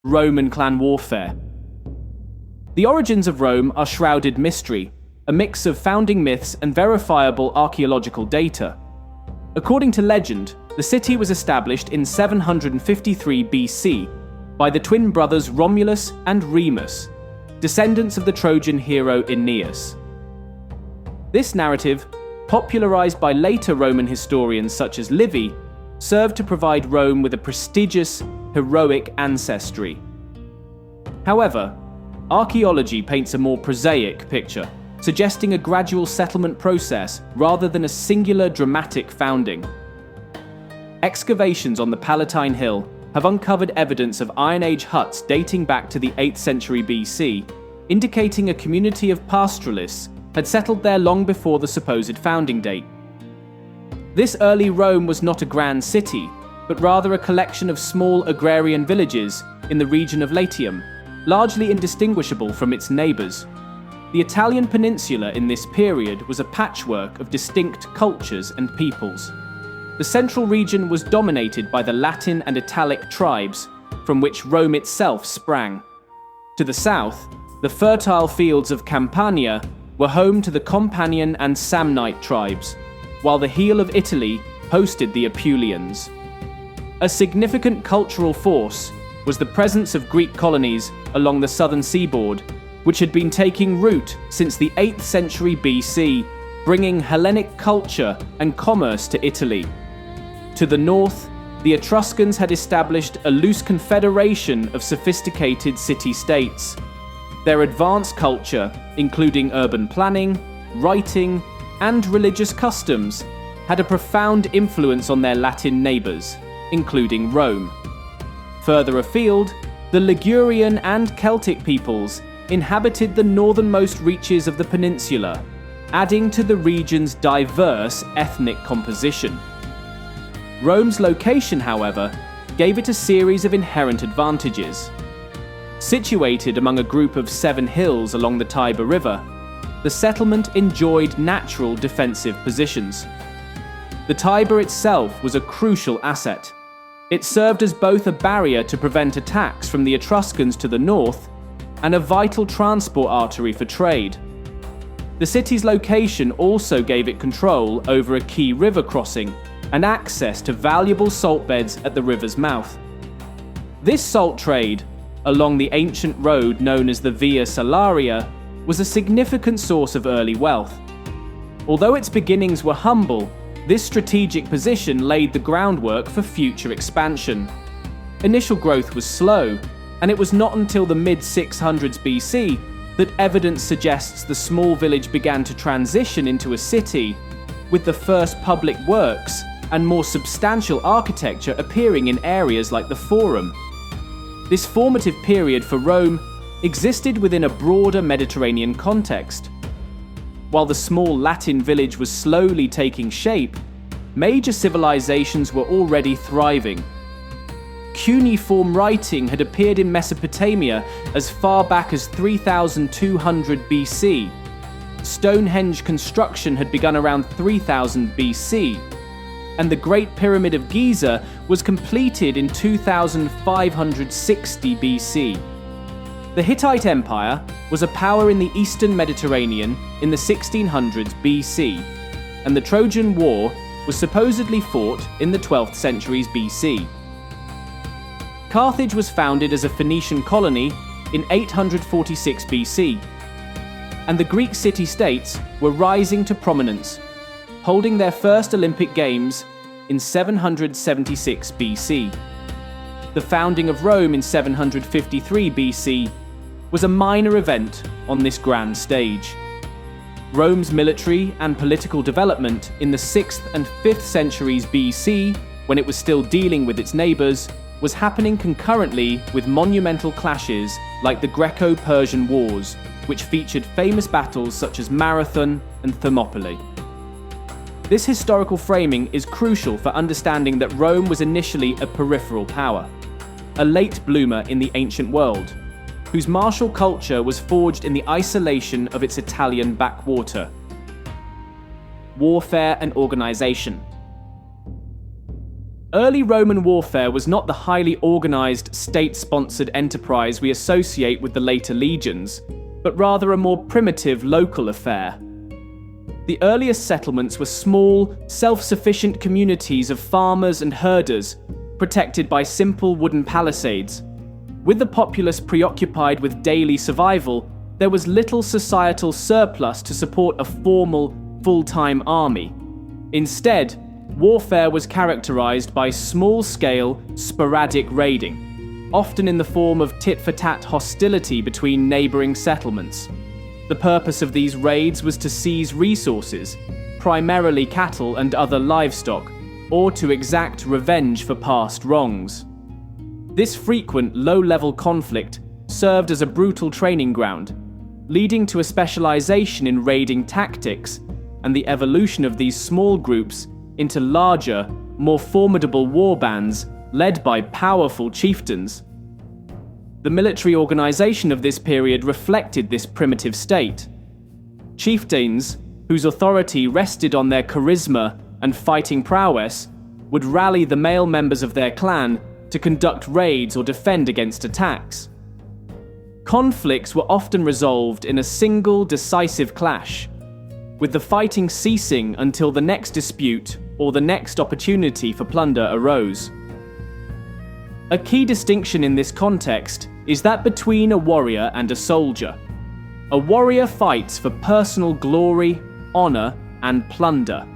Roman clan warfare. The origins of Rome are shrouded mystery, a mix of founding myths and verifiable archaeological data. According to legend, the city was established in 753 BC by the twin brothers Romulus and Remus, descendants of the Trojan hero Aeneas. This narrative, popularized by later Roman historians such as Livy, served to provide Rome with a prestigious, heroic ancestry. However, archaeology paints a more prosaic picture, suggesting a gradual settlement process rather than a singular dramatic founding. Excavations on the Palatine Hill have uncovered evidence of Iron Age huts dating back to the 8th century BC, indicating a community of pastoralists had settled there long before the supposed founding date. This early Rome was not a grand city, but rather a collection of small agrarian villages in the region of Latium, largely indistinguishable from its neighbours. The Italian peninsula in this period was a patchwork of distinct cultures and peoples. The central region was dominated by the Latin and Italic tribes, from which Rome itself sprang. To the south, the fertile fields of Campania were home to the Companian and Samnite tribes, while the heel of Italy hosted the Apulians. A significant cultural force was the presence of Greek colonies along the southern seaboard, which had been taking root since the 8th century BC, bringing Hellenic culture and commerce to Italy. To the north, the Etruscans had established a loose confederation of sophisticated city-states. Their advanced culture, including urban planning, writing, and religious customs, had a profound influence on their Latin neighbours, including Rome. Further afield, the Ligurian and Celtic peoples inhabited the northernmost reaches of the peninsula, adding to the region's diverse ethnic composition. Rome's location, however, gave it a series of inherent advantages. Situated among a group of 7 hills along the Tiber River, the settlement enjoyed natural defensive positions. The Tiber itself was a crucial asset. It served as both a barrier to prevent attacks from the Etruscans to the north and a vital transport artery for trade. The city's location also gave it control over a key river crossing and access to valuable salt beds at the river's mouth. This salt trade, along the ancient road known as the Via Salaria, was a significant source of early wealth. Although its beginnings were humble, this strategic position laid the groundwork for future expansion. Initial growth was slow, and it was not until the mid-600s BC that evidence suggests the small village began to transition into a city, with the first public works and more substantial architecture appearing in areas like the Forum. This formative period for Rome existed within a broader Mediterranean context. While the small Latin village was slowly taking shape, major civilizations were already thriving. Cuneiform writing had appeared in Mesopotamia as far back as 3200 BC. Stonehenge construction had begun around 3000 BC, and the Great Pyramid of Giza was completed in 2560 BC. The Hittite Empire was a power in the eastern Mediterranean in the 1600s BC, and the Trojan War was supposedly fought in the 12th centuries BC. Carthage was founded as a Phoenician colony in 846 BC, and the Greek city-states were rising to prominence, holding their first Olympic Games in 776 BC. The founding of Rome in 753 BC was a minor event on this grand stage. Rome's military and political development in the 6th and 5th centuries BC, when it was still dealing with its neighbours, was happening concurrently with monumental clashes like the Greco-Persian Wars, which featured famous battles such as Marathon and Thermopylae. This historical framing is crucial for understanding that Rome was initially a peripheral power, a late bloomer in the ancient world, whose martial culture was forged in the isolation of its Italian backwater. Warfare and organization. Early Roman warfare was not the highly organized, state-sponsored enterprise we associate with the later legions, but rather a more primitive local affair. The earliest settlements were small, self-sufficient communities of farmers and herders, protected by simple wooden palisades. With the populace preoccupied with daily survival, there was little societal surplus to support a formal, full-time army. Instead, warfare was characterized by small-scale, sporadic raiding, often in the form of tit-for-tat hostility between neighboring settlements. The purpose of these raids was to seize resources, primarily cattle and other livestock, or to exact revenge for past wrongs. This frequent, low-level conflict served as a brutal training ground, leading to a specialization in raiding tactics and the evolution of these small groups into larger, more formidable war bands led by powerful chieftains. The military organization of this period reflected this primitive state. Chieftains, whose authority rested on their charisma and fighting prowess, would rally the male members of their clan to conduct raids or defend against attacks. Conflicts were often resolved in a single decisive clash, with the fighting ceasing until the next dispute or the next opportunity for plunder arose. A key distinction in this context is that between a warrior and a soldier. A warrior fights for personal glory, honor, and plunder.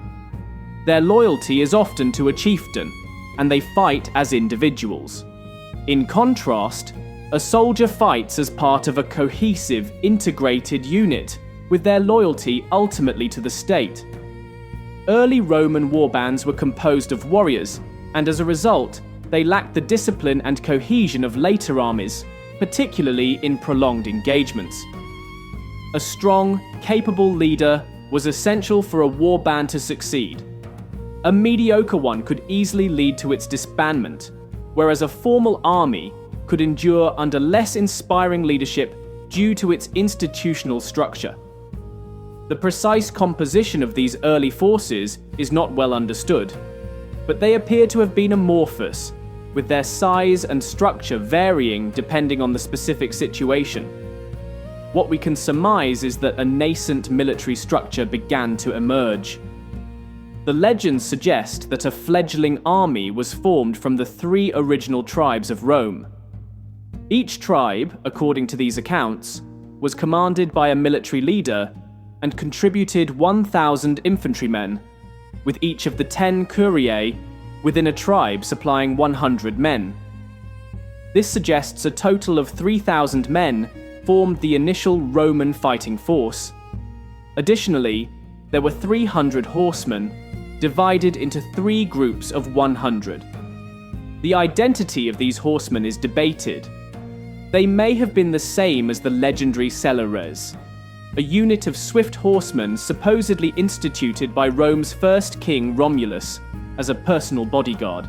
Their loyalty is often to a chieftain, and they fight as individuals. In contrast, a soldier fights as part of a cohesive, integrated unit, with their loyalty ultimately to the state. Early Roman warbands were composed of warriors, and as a result, they lacked the discipline and cohesion of later armies, particularly in prolonged engagements. A strong, capable leader was essential for a warband to succeed. A mediocre one could easily lead to its disbandment, whereas a formal army could endure under less inspiring leadership due to its institutional structure. The precise composition of these early forces is not well understood, but they appear to have been amorphous, with their size and structure varying depending on the specific situation. What we can surmise is that a nascent military structure began to emerge. The legends suggest that a fledgling army was formed from the 3 original tribes of Rome. Each tribe, according to these accounts, was commanded by a military leader and contributed 1,000 infantrymen, with each of the 10 curiae within a tribe supplying 100 men. This suggests a total of 3,000 men formed the initial Roman fighting force. Additionally, there were 300 horsemen, divided into 3 groups of 100. The identity of these horsemen is debated. They may have been the same as the legendary Celeres, a unit of swift horsemen supposedly instituted by Rome's first king Romulus as a personal bodyguard.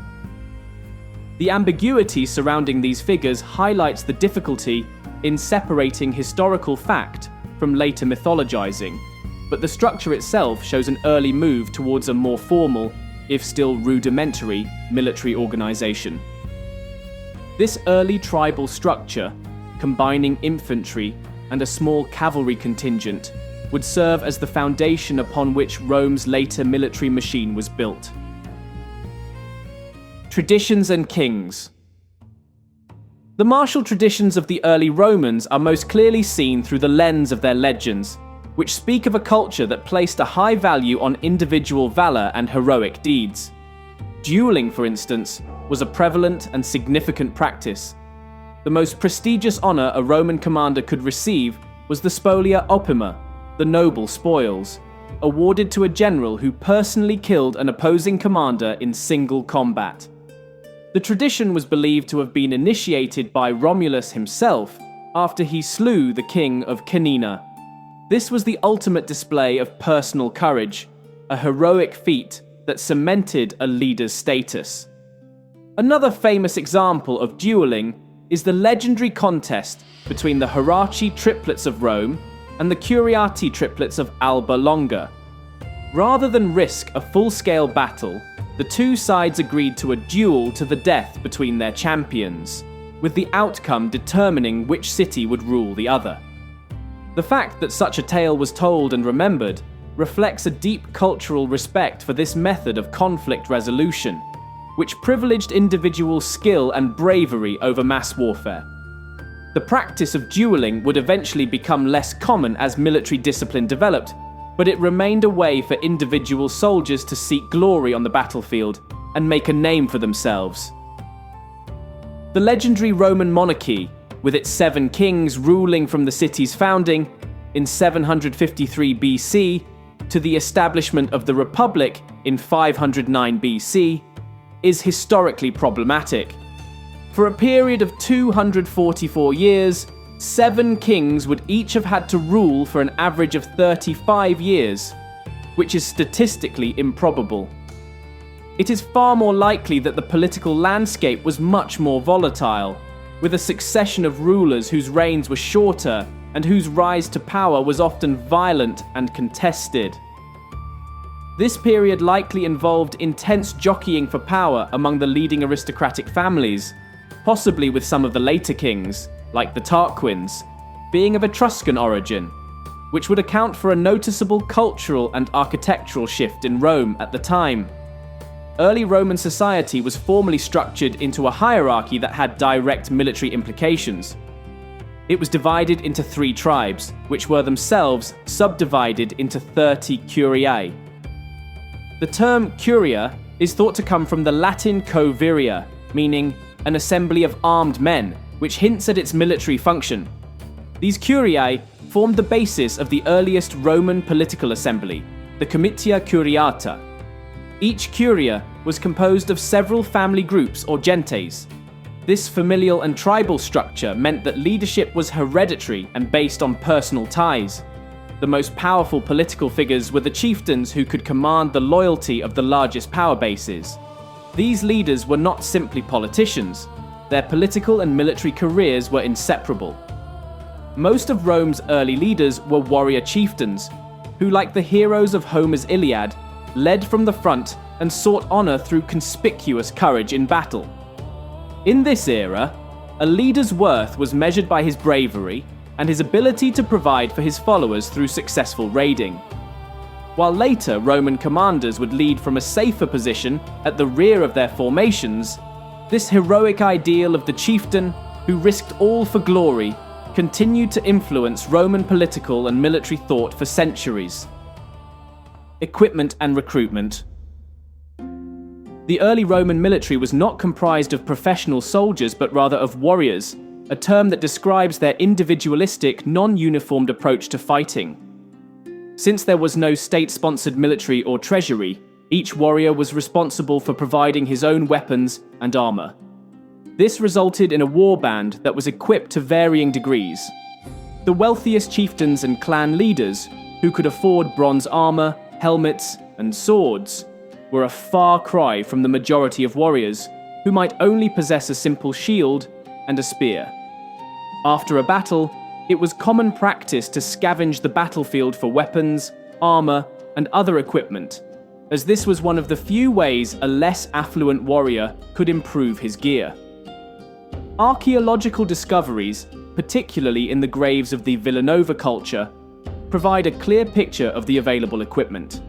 The ambiguity surrounding these figures highlights the difficulty in separating historical fact from later mythologizing, but the structure itself shows an early move towards a more formal, if still rudimentary, military organization. This early tribal structure, combining infantry and a small cavalry contingent, would serve as the foundation upon which Rome's later military machine was built. Traditions and kings. The martial traditions of the early Romans are most clearly seen through the lens of their legends, which speak of a culture that placed a high value on individual valor and heroic deeds. Dueling, for instance, was a prevalent and significant practice. The most prestigious honor a Roman commander could receive was the spolia opima, the noble spoils, awarded to a general who personally killed an opposing commander in single combat. The tradition was believed to have been initiated by Romulus himself after he slew the king of Canina. This was the ultimate display of personal courage, a heroic feat that cemented a leader's status. Another famous example of dueling is the legendary contest between the Horaci triplets of Rome and the Curiati triplets of Alba Longa. Rather than risk a full-scale battle, the two sides agreed to a duel to the death between their champions, with the outcome determining which city would rule the other. The fact that such a tale was told and remembered reflects a deep cultural respect for this method of conflict resolution, which privileged individual skill and bravery over mass warfare. The practice of dueling would eventually become less common as military discipline developed, but it remained a way for individual soldiers to seek glory on the battlefield and make a name for themselves. The legendary Roman monarchy, with its 7 kings ruling from the city's founding in 753 BC to the establishment of the Republic in 509 BC, is historically problematic. For a period of 244 years, 7 kings would each have had to rule for an average of 35 years, which is statistically improbable. It is far more likely that the political landscape was much more volatile, with a succession of rulers whose reigns were shorter and whose rise to power was often violent and contested. This period likely involved intense jockeying for power among the leading aristocratic families, possibly with some of the later kings, like the Tarquins, being of Etruscan origin, which would account for a noticeable cultural and architectural shift in Rome at the time. Early Roman society was formally structured into a hierarchy that had direct military implications. It was divided into 3 tribes, which were themselves subdivided into 30 curiae. The term curia is thought to come from the Latin coviria, meaning an assembly of armed men, which hints at its military function. These curiae formed the basis of the earliest Roman political assembly, the Comitia Curiata. Each curia was composed of several family groups or gentes. This familial and tribal structure meant that leadership was hereditary and based on personal ties. The most powerful political figures were the chieftains who could command the loyalty of the largest power bases. These leaders were not simply politicians. Their political and military careers were inseparable. Most of Rome's early leaders were warrior chieftains, who, like the heroes of Homer's Iliad, led from the front and sought honor through conspicuous courage in battle. In this era, a leader's worth was measured by his bravery and his ability to provide for his followers through successful raiding. While later Roman commanders would lead from a safer position at the rear of their formations, this heroic ideal of the chieftain, who risked all for glory, continued to influence Roman political and military thought for centuries. Equipment and recruitment. The early Roman military was not comprised of professional soldiers but rather of warriors, a term that describes their individualistic, non-uniformed approach to fighting. Since there was no state-sponsored military or treasury, each warrior was responsible for providing his own weapons and armor. This resulted in a warband that was equipped to varying degrees. The wealthiest chieftains and clan leaders, who could afford bronze armor, helmets, and swords, were a far cry from the majority of warriors, who might only possess a simple shield and a spear. After a battle, it was common practice to scavenge the battlefield for weapons, armor, and other equipment, as this was one of the few ways a less affluent warrior could improve his gear. Archaeological discoveries, particularly in the graves of the Villanova culture, provide a clear picture of the available equipment.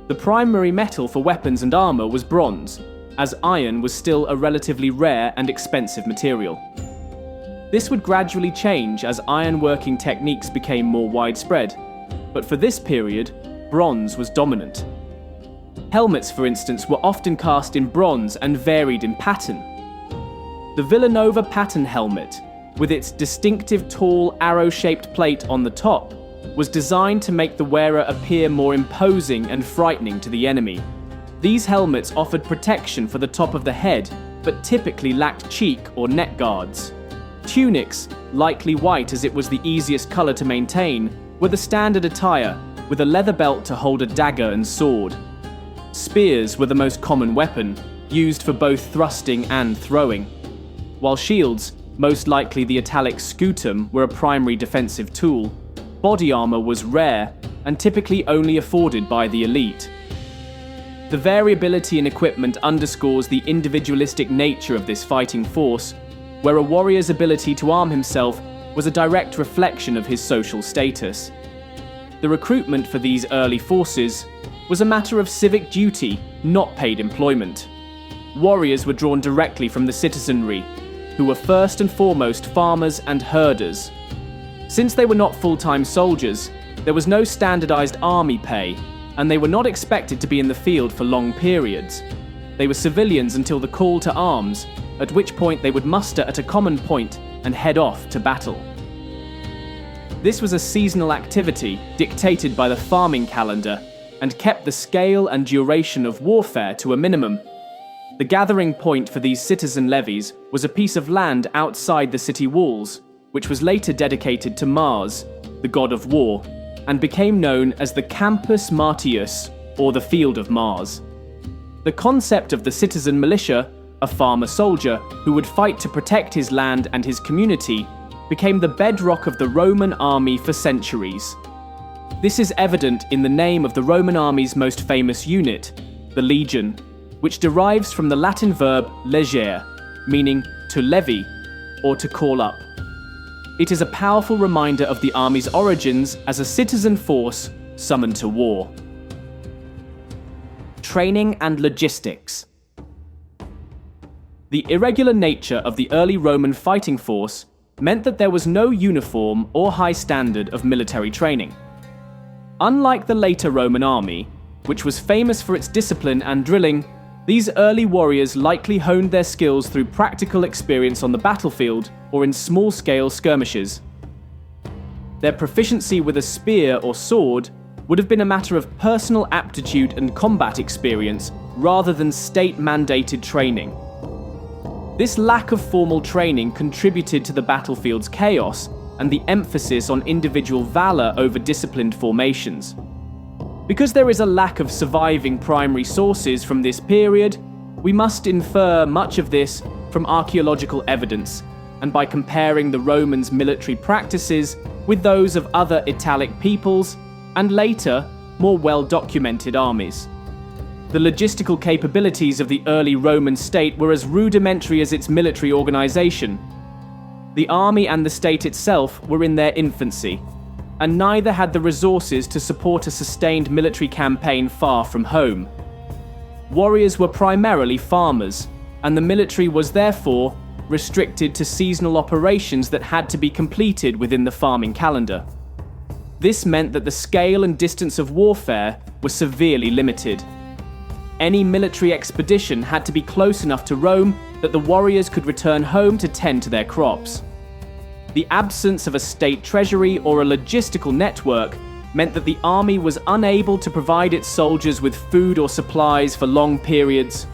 The primary metal for weapons and armor was bronze, as iron was still a relatively rare and expensive material. This would gradually change as iron-working techniques became more widespread, but for this period, bronze was dominant. Helmets, for instance, were often cast in bronze and varied in pattern. The Villanova pattern helmet, with its distinctive tall arrow-shaped plate on the top, was designed to make the wearer appear more imposing and frightening to the enemy. These helmets offered protection for the top of the head, but typically lacked cheek or neck guards. Tunics, likely white as it was the easiest color to maintain, were the standard attire, with a leather belt to hold a dagger and sword. Spears were the most common weapon, used for both thrusting and throwing, while shields, most likely the Italic scutum, were a primary defensive tool. Body armor was rare, and typically only afforded by the elite. The variability in equipment underscores the individualistic nature of this fighting force, where a warrior's ability to arm himself was a direct reflection of his social status. The recruitment for these early forces was a matter of civic duty, not paid employment. Warriors were drawn directly from the citizenry, who were first and foremost farmers and herders. Since they were not full-time soldiers, there was no standardized army pay, and they were not expected to be in the field for long periods. They were civilians until the call to arms, at which point they would muster at a common point and head off to battle. This was a seasonal activity dictated by the farming calendar and kept the scale and duration of warfare to a minimum. The gathering point for these citizen levies was a piece of land outside the city walls, which was later dedicated to Mars, the god of war, and became known as the Campus Martius, or the Field of Mars. The concept of the citizen militia, a farmer soldier who would fight to protect his land and his community, became the bedrock of the Roman army for centuries. This is evident in the name of the Roman army's most famous unit, the legion, which derives from the Latin verb legere, meaning to levy or to call up. It is a powerful reminder of the army's origins as a citizen force summoned to war. Training and logistics. The irregular nature of the early Roman fighting force meant that there was no uniform or high standard of military training. Unlike the later Roman army, which was famous for its discipline and drilling, these early warriors likely honed their skills through practical experience on the battlefield or in small-scale skirmishes. Their proficiency with a spear or sword would have been a matter of personal aptitude and combat experience rather than state-mandated training. This lack of formal training contributed to the battlefield's chaos and the emphasis on individual valor over disciplined formations. Because there is a lack of surviving primary sources from this period, we must infer much of this from archaeological evidence and by comparing the Romans' military practices with those of other Italic peoples and later, more well-documented armies. The logistical capabilities of the early Roman state were as rudimentary as its military organization. The army and the state itself were in their infancy, and neither had the resources to support a sustained military campaign far from home. Warriors were primarily farmers, and the military was therefore restricted to seasonal operations that had to be completed within the farming calendar. This meant that the scale and distance of warfare were severely limited. Any military expedition had to be close enough to Rome that the warriors could return home to tend to their crops. The absence of a state treasury or a logistical network meant that the army was unable to provide its soldiers with food or supplies for long periods.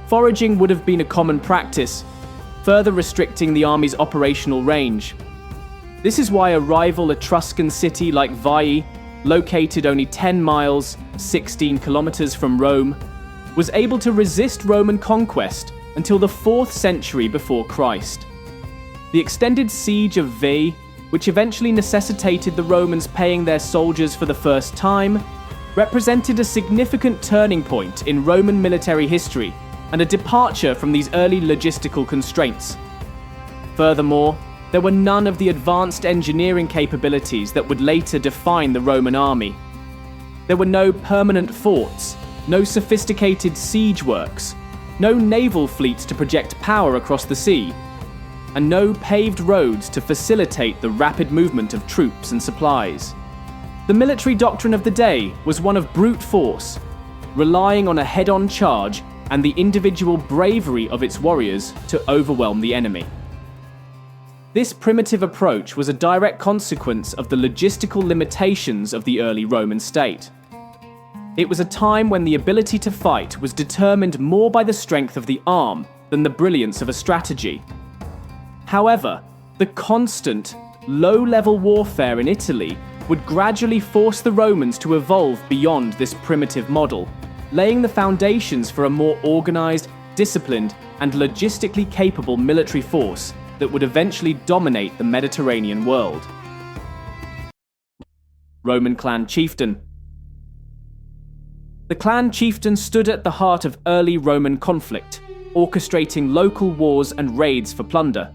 Foraging would have been a common practice, further restricting the army's operational range. This is why a rival Etruscan city like Veii, located only 10 miles, 16 kilometers from Rome, was able to resist Roman conquest until the 4th century before Christ. The extended siege of Veii, which eventually necessitated the Romans paying their soldiers for the first time, represented a significant turning point in Roman military history and a departure from these early logistical constraints. Furthermore, there were none of the advanced engineering capabilities that would later define the Roman army. There were no permanent forts, no sophisticated siege works, no naval fleets to project power across the sea, and no paved roads to facilitate the rapid movement of troops and supplies. The military doctrine of the day was one of brute force, relying on a head-on charge and the individual bravery of its warriors to overwhelm the enemy. This primitive approach was a direct consequence of the logistical limitations of the early Roman state. It was a time when the ability to fight was determined more by the strength of the arm than the brilliance of a strategy. However, the constant, low-level warfare in Italy would gradually force the Romans to evolve beyond this primitive model, laying the foundations for a more organized, disciplined, and logistically capable military force that would eventually dominate the Mediterranean world. Roman clan chieftain. The clan chieftain stood at the heart of early Roman conflict, orchestrating local wars and raids for plunder.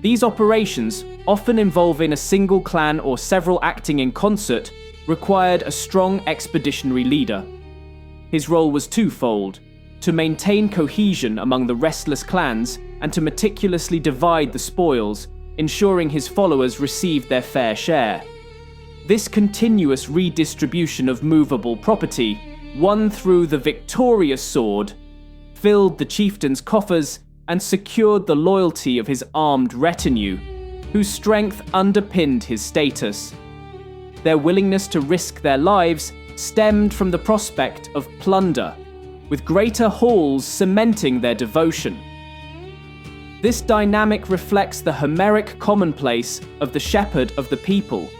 These operations, often involving a single clan or several acting in concert, required a strong expeditionary leader. His role was twofold: to maintain cohesion among the restless clans and to meticulously divide the spoils, ensuring his followers received their fair share. This continuous redistribution of movable property, won through the victorious sword, filled the chieftain's coffers and secured the loyalty of his armed retinue, whose strength underpinned his status. Their willingness to risk their lives stemmed from the prospect of plunder, with greater hauls cementing their devotion. This dynamic reflects the Homeric commonplace of the shepherd of the people,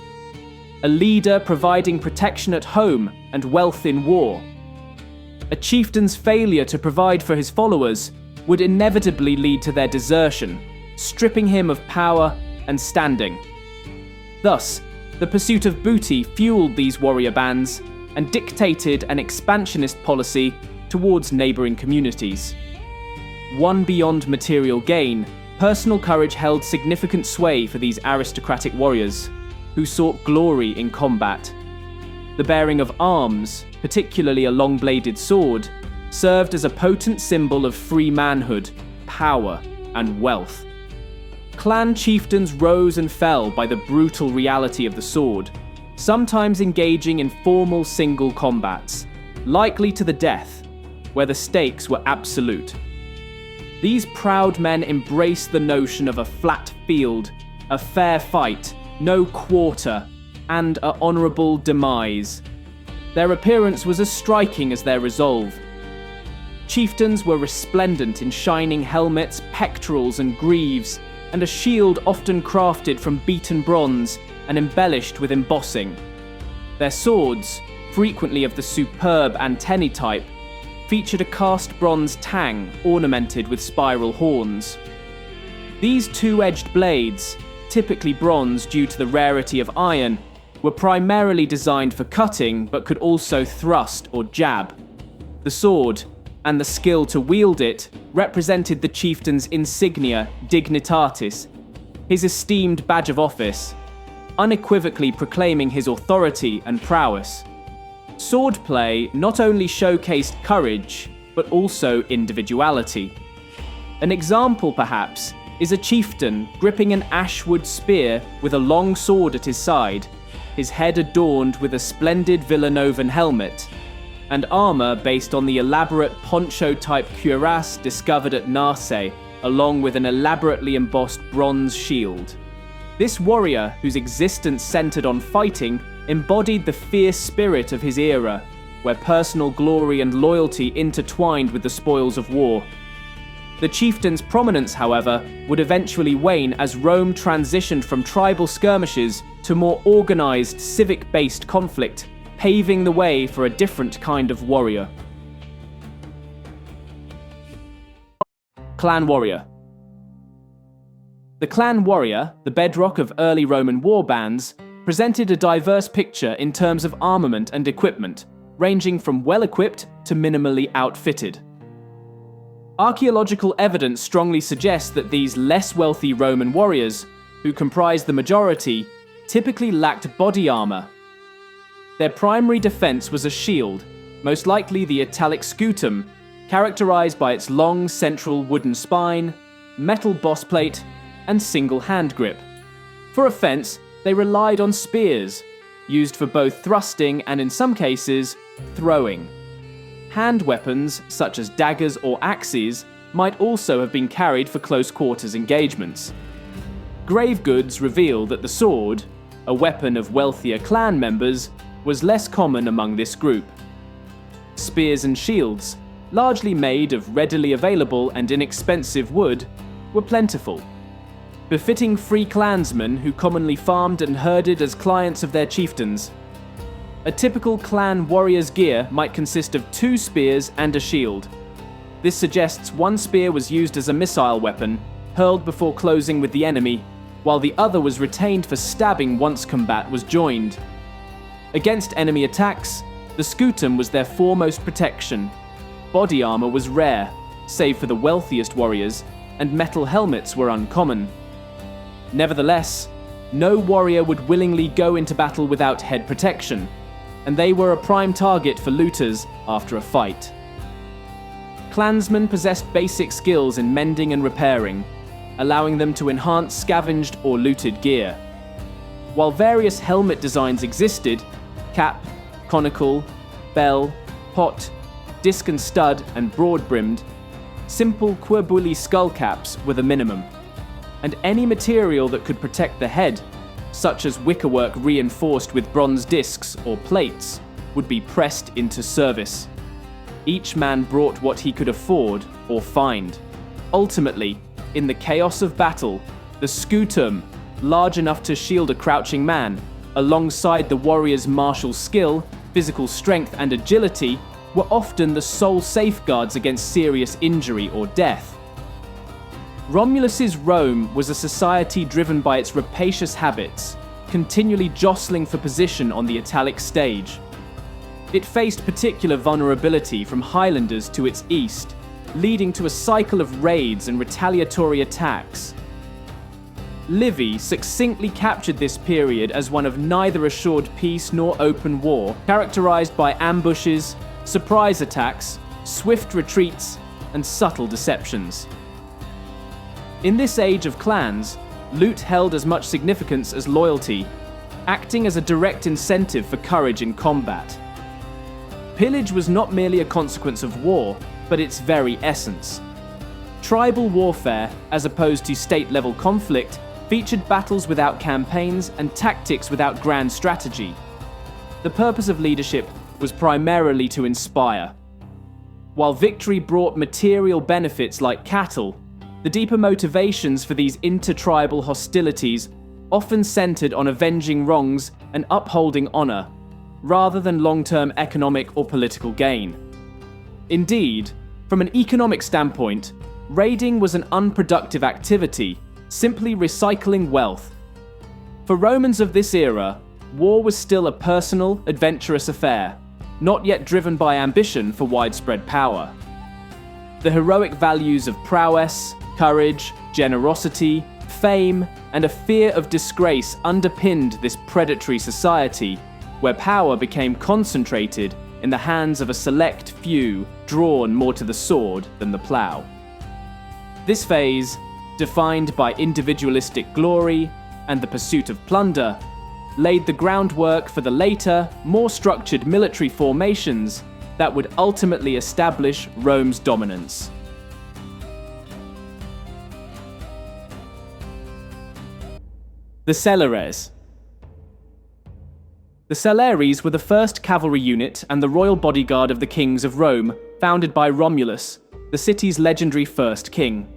a leader providing protection at home and wealth in war. A chieftain's failure to provide for his followers would inevitably lead to their desertion, stripping him of power and standing. Thus, the pursuit of booty fueled these warrior bands and dictated an expansionist policy towards neighboring communities. One beyond material gain, personal courage held significant sway for these aristocratic warriors, who sought glory in combat. The bearing of arms, particularly a long-bladed sword, served as a potent symbol of free manhood, power, and wealth. Clan chieftains rose and fell by the brutal reality of the sword, sometimes engaging in formal single combats, likely to the death, where the stakes were absolute. These proud men embraced the notion of a flat field, a fair fight, no quarter, and an honourable demise. Their appearance was as striking as their resolve. Chieftains were resplendent in shining helmets, pectorals, and greaves, and a shield often crafted from beaten bronze and embellished with embossing. Their swords, frequently of the superb antennae type, featured a cast bronze tang ornamented with spiral horns. These two-edged blades, typically bronze due to the rarity of iron, were primarily designed for cutting but could also thrust or jab. The sword, and the skill to wield it, represented the chieftain's insignia dignitatis, his esteemed badge of office, unequivocally proclaiming his authority and prowess. Swordplay not only showcased courage, but also individuality. An example, perhaps, is a chieftain gripping an ashwood spear with a long sword at his side, his head adorned with a splendid Villanovan helmet, and armor based on the elaborate poncho-type cuirass discovered at Narse, along with an elaborately embossed bronze shield. This warrior, whose existence centered on fighting, embodied the fierce spirit of his era, where personal glory and loyalty intertwined with the spoils of war. The chieftain's prominence, however, would eventually wane as Rome transitioned from tribal skirmishes to more organized, civic-based conflict, paving the way for a different kind of warrior. Clan warrior. The clan warrior, the bedrock of early Roman war bands, presented a diverse picture in terms of armament and equipment, ranging from well-equipped to minimally outfitted. Archaeological evidence strongly suggests that these less wealthy Roman warriors, who comprised the majority, typically lacked body armor. Their primary defense was a shield, most likely the italic scutum, characterized by its long central wooden spine, metal bossplate, and single hand grip. For offense, they relied on spears, used for both thrusting and, in some cases, throwing. Hand weapons, such as daggers or axes, might also have been carried for close quarters engagements. Grave goods reveal that the sword, a weapon of wealthier clan members, was less common among this group. Spears and shields, largely made of readily available and inexpensive wood, were plentiful, befitting free clansmen who commonly farmed and herded as clients of their chieftains. A typical clan warrior's gear might consist of 2 spears and a shield. This suggests one spear was used as a missile weapon, hurled before closing with the enemy, while the other was retained for stabbing once combat was joined. Against enemy attacks, the scutum was their foremost protection. Body armor was rare, save for the wealthiest warriors, and metal helmets were uncommon. Nevertheless, no warrior would willingly go into battle without head protection, and they were a prime target for looters after a fight. Clansmen possessed basic skills in mending and repairing, allowing them to enhance scavenged or looted gear. While various helmet designs existed, cap, conical, bell, pot, disc and stud, and broad-brimmed, simple querbuli skull caps were the minimum, and any material that could protect the head, such as wickerwork reinforced with bronze discs or plates, would be pressed into service. Each man brought what he could afford or find. Ultimately, in the chaos of battle, the scutum, large enough to shield a crouching man, alongside the warrior's martial skill, physical strength, and agility, were often the sole safeguards against serious injury or death. Romulus's Rome was a society driven by its rapacious habits, continually jostling for position on the Italic stage. It faced particular vulnerability from highlanders to its east, leading to a cycle of raids and retaliatory attacks. Livy succinctly captured this period as one of neither assured peace nor open war, characterized by ambushes, surprise attacks, swift retreats, and subtle deceptions. In this age of clans, loot held as much significance as loyalty, acting as a direct incentive for courage in combat. Pillage was not merely a consequence of war, but its very essence. Tribal warfare, as opposed to state-level conflict, featured battles without campaigns and tactics without grand strategy. The purpose of leadership was primarily to inspire. While victory brought material benefits like cattle, the deeper motivations for these intertribal hostilities often centered on avenging wrongs and upholding honor, rather than long-term economic or political gain. Indeed, from an economic standpoint, raiding was an unproductive activity, simply recycling wealth. For Romans of this era, war was still a personal, adventurous affair, not yet driven by ambition for widespread power. The heroic values of prowess, courage, generosity, fame, and a fear of disgrace underpinned this predatory society, where power became concentrated in the hands of a select few drawn more to the sword than the plough. This phase, defined by individualistic glory and the pursuit of plunder, laid the groundwork for the later, more structured military formations that would ultimately establish Rome's dominance. The Celeres. The Celeres were the first cavalry unit and the royal bodyguard of the kings of Rome, founded by Romulus, the city's legendary first king.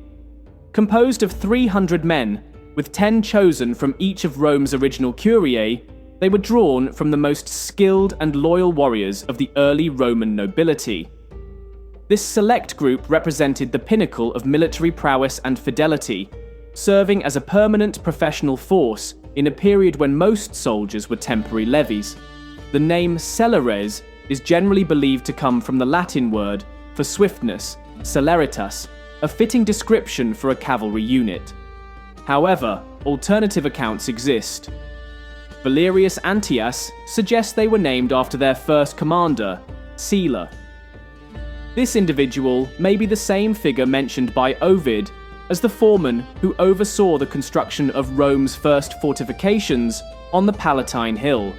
Composed of 300 men, with 10 chosen from each of Rome's original curiae, they were drawn from the most skilled and loyal warriors of the early Roman nobility. This select group represented the pinnacle of military prowess and fidelity, serving as a permanent professional force in a period when most soldiers were temporary levies. The name Celeres is generally believed to come from the Latin word for swiftness, celeritas, a fitting description for a cavalry unit. However, alternative accounts exist. Valerius Antias suggests they were named after their first commander, Sylla. This individual may be the same figure mentioned by Ovid as the foreman who oversaw the construction of Rome's first fortifications on the Palatine Hill.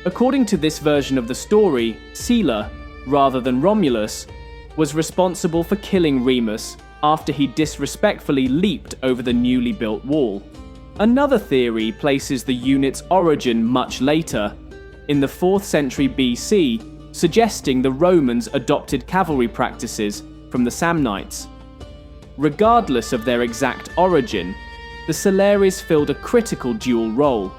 According to this version of the story, Sylla, rather than Romulus, was responsible for killing Remus after he disrespectfully leaped over the newly built wall. Another theory places the unit's origin much later, in the 4th century BC, suggesting the Romans adopted cavalry practices from the Samnites. Regardless of their exact origin, the Celeres filled a critical dual role,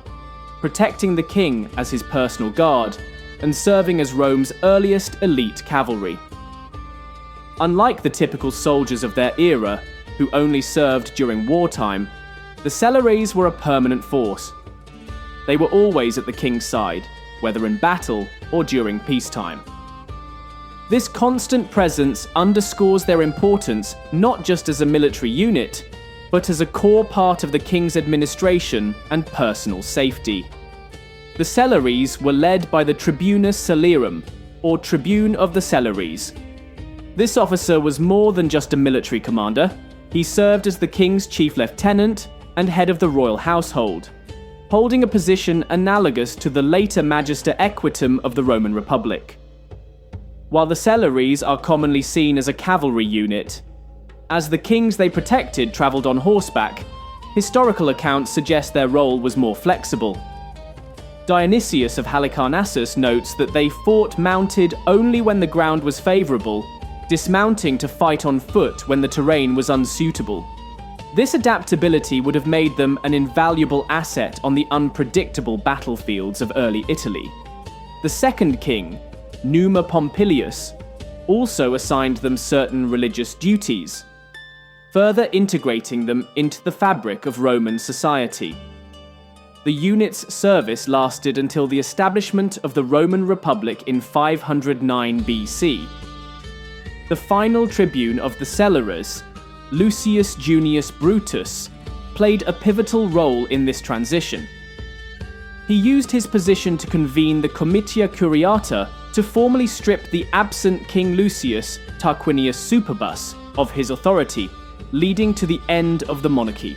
protecting the king as his personal guard and serving as Rome's earliest elite cavalry. Unlike the typical soldiers of their era, who only served during wartime, the Celeres were a permanent force. They were always at the king's side, whether in battle or during peacetime. This constant presence underscores their importance not just as a military unit, but as a core part of the king's administration and personal safety. The Celeres were led by the Tribunus Celerum, or Tribune of the Celeres. This officer was more than just a military commander. He served as the king's chief lieutenant and head of the royal household, holding a position analogous to the later Magister Equitum of the Roman Republic. While the Celeres are commonly seen as a cavalry unit, as the kings they protected travelled on horseback, historical accounts suggest their role was more flexible. Dionysius of Halicarnassus notes that they fought mounted only when the ground was favourable, dismounting to fight on foot when the terrain was unsuitable. This adaptability would have made them an invaluable asset on the unpredictable battlefields of early Italy. The second king, Numa Pompilius, also assigned them certain religious duties, further integrating them into the fabric of Roman society. The unit's service lasted until the establishment of the Roman Republic in 509 BC. The final tribune of the Celeres, Lucius Junius Brutus, played a pivotal role in this transition. He used his position to convene the Comitia Curiata to formally strip the absent King Lucius Tarquinius Superbus of his authority, leading to the end of the monarchy.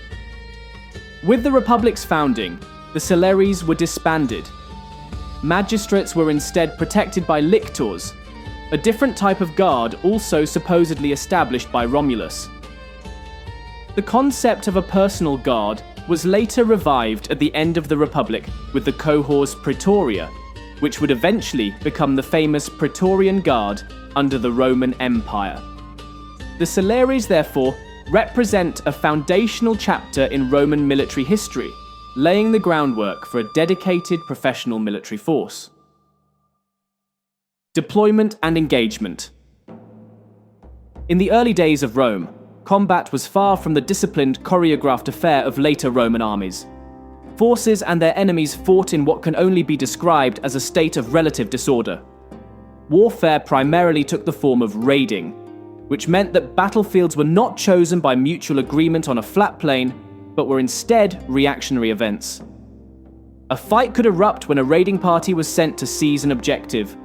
With the Republic's founding, the Celeres were disbanded. Magistrates were instead protected by lictors, a different type of guard also supposedly established by Romulus. The concept of a personal guard was later revived at the end of the Republic with the cohors praetoria, which would eventually become the famous Praetorian Guard under the Roman Empire. The Celeres, therefore, represent a foundational chapter in Roman military history, laying the groundwork for a dedicated professional military force. Deployment and engagement. In the early days of Rome, combat was far from the disciplined, choreographed affair of later Roman armies. Forces and their enemies fought in what can only be described as a state of relative disorder. Warfare primarily took the form of raiding, which meant that battlefields were not chosen by mutual agreement on a flat plain, but were instead reactionary events. A fight could erupt when a raiding party was sent to seize an objective,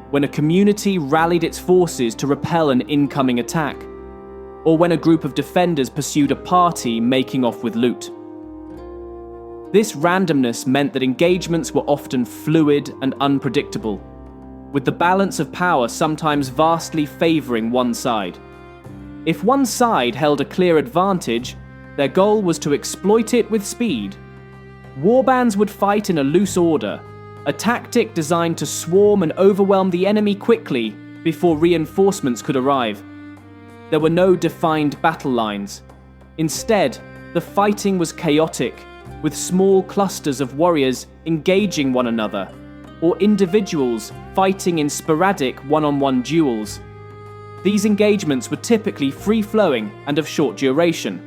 when a community rallied its forces to repel an incoming attack, or when a group of defenders pursued a party making off with loot. This randomness meant that engagements were often fluid and unpredictable, with the balance of power sometimes vastly favouring one side. If one side held a clear advantage, their goal was to exploit it with speed. Warbands would fight in a loose order, a tactic designed to swarm and overwhelm the enemy quickly before reinforcements could arrive. There were no defined battle lines. Instead, the fighting was chaotic, with small clusters of warriors engaging one another, or individuals fighting in sporadic one-on-one duels. These engagements were typically free-flowing and of short duration,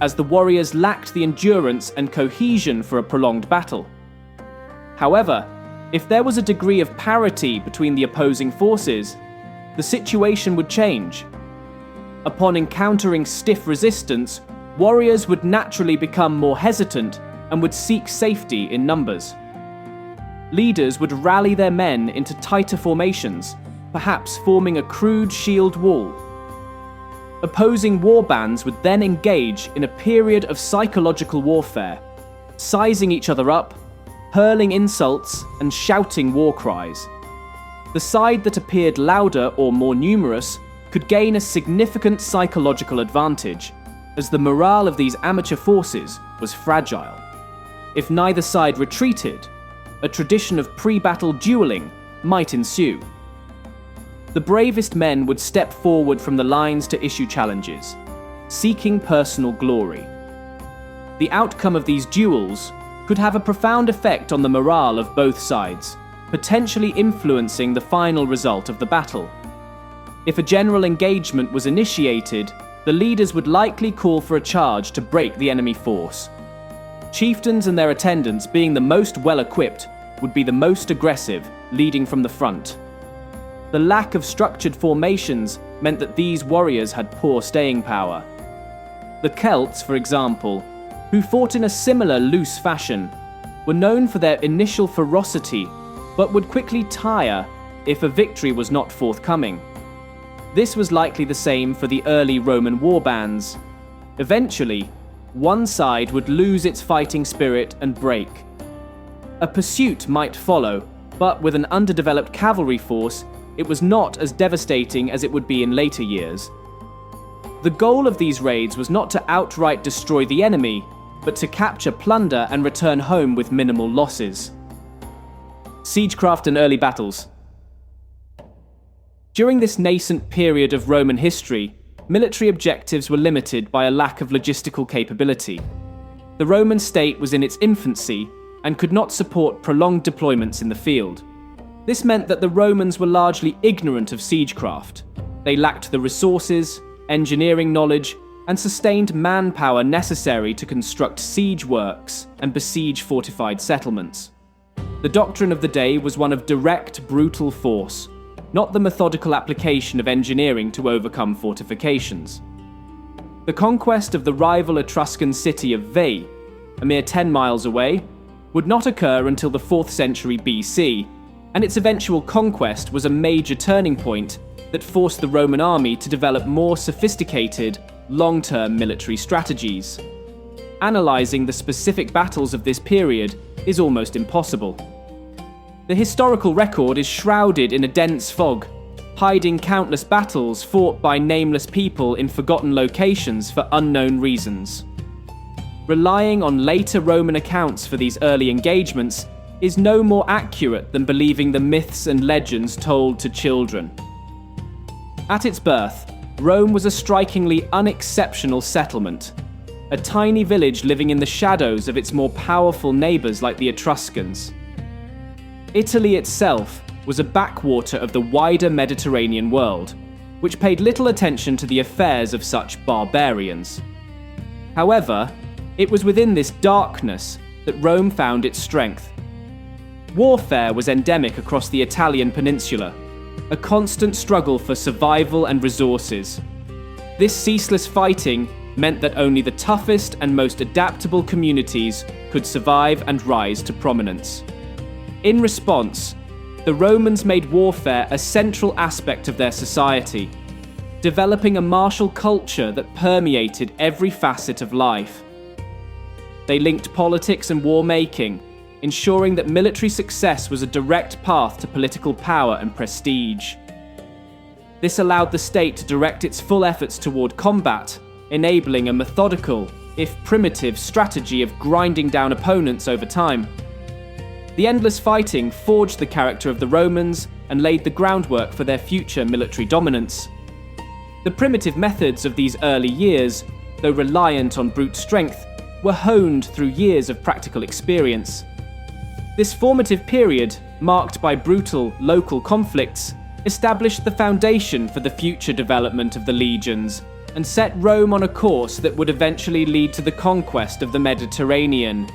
as the warriors lacked the endurance and cohesion for a prolonged battle. However, if there was a degree of parity between the opposing forces, the situation would change. Upon encountering stiff resistance, warriors would naturally become more hesitant and would seek safety in numbers. Leaders would rally their men into tighter formations, perhaps forming a crude shield wall. Opposing warbands would then engage in a period of psychological warfare, sizing each other up, hurling insults, and shouting war cries. The side that appeared louder or more numerous could gain a significant psychological advantage, as the morale of these amateur forces was fragile. If neither side retreated, a tradition of pre-battle dueling might ensue. The bravest men would step forward from the lines to issue challenges, seeking personal glory. The outcome of these duels could have a profound effect on the morale of both sides, potentially influencing the final result of the battle. If a general engagement was initiated, the leaders would likely call for a charge to break the enemy force. Chieftains and their attendants, being the most well-equipped, would be the most aggressive, leading from the front. The lack of structured formations meant that these warriors had poor staying power. The Celts, for example, who fought in a similar loose fashion, were known for their initial ferocity, but would quickly tire if a victory was not forthcoming. This was likely the same for the early Roman warbands. Eventually, one side would lose its fighting spirit and break. A pursuit might follow, but with an underdeveloped cavalry force, it was not as devastating as it would be in later years. The goal of these raids was not to outright destroy the enemy, but to capture plunder and return home with minimal losses. Siegecraft and early battles. During this nascent period of Roman history, military objectives were limited by a lack of logistical capability. The Roman state was in its infancy and could not support prolonged deployments in the field. This meant that the Romans were largely ignorant of siegecraft. They lacked the resources, engineering knowledge, and sustained manpower necessary to construct siege works and besiege fortified settlements. The doctrine of the day was one of direct, brutal force, not the methodical application of engineering to overcome fortifications. The conquest of the rival Etruscan city of Veii, a mere 10 miles away, would not occur until the 4th century BC, and its eventual conquest was a major turning point that forced the Roman army to develop more sophisticated, long-term military strategies. Analyzing the specific battles of this period is almost impossible. The historical record is shrouded in a dense fog, hiding countless battles fought by nameless people in forgotten locations for unknown reasons. Relying on later Roman accounts for these early engagements is no more accurate than believing the myths and legends told to children. At its birth, Rome was a strikingly unexceptional settlement, a tiny village living in the shadows of its more powerful neighbours like the Etruscans. Italy itself was a backwater of the wider Mediterranean world, which paid little attention to the affairs of such barbarians. However, it was within this darkness that Rome found its strength. Warfare was endemic across the Italian peninsula, a constant struggle for survival and resources. This ceaseless fighting meant that only the toughest and most adaptable communities could survive and rise to prominence. In response, the Romans made warfare a central aspect of their society, developing a martial culture that permeated every facet of life. They linked politics and war-making, ensuring that military success was a direct path to political power and prestige. This allowed the state to direct its full efforts toward combat, enabling a methodical, if primitive, strategy of grinding down opponents over time. The endless fighting forged the character of the Romans and laid the groundwork for their future military dominance. The primitive methods of these early years, though reliant on brute strength, were honed through years of practical experience. This formative period, marked by brutal local conflicts, established the foundation for the future development of the legions and set Rome on a course that would eventually lead to the conquest of the Mediterranean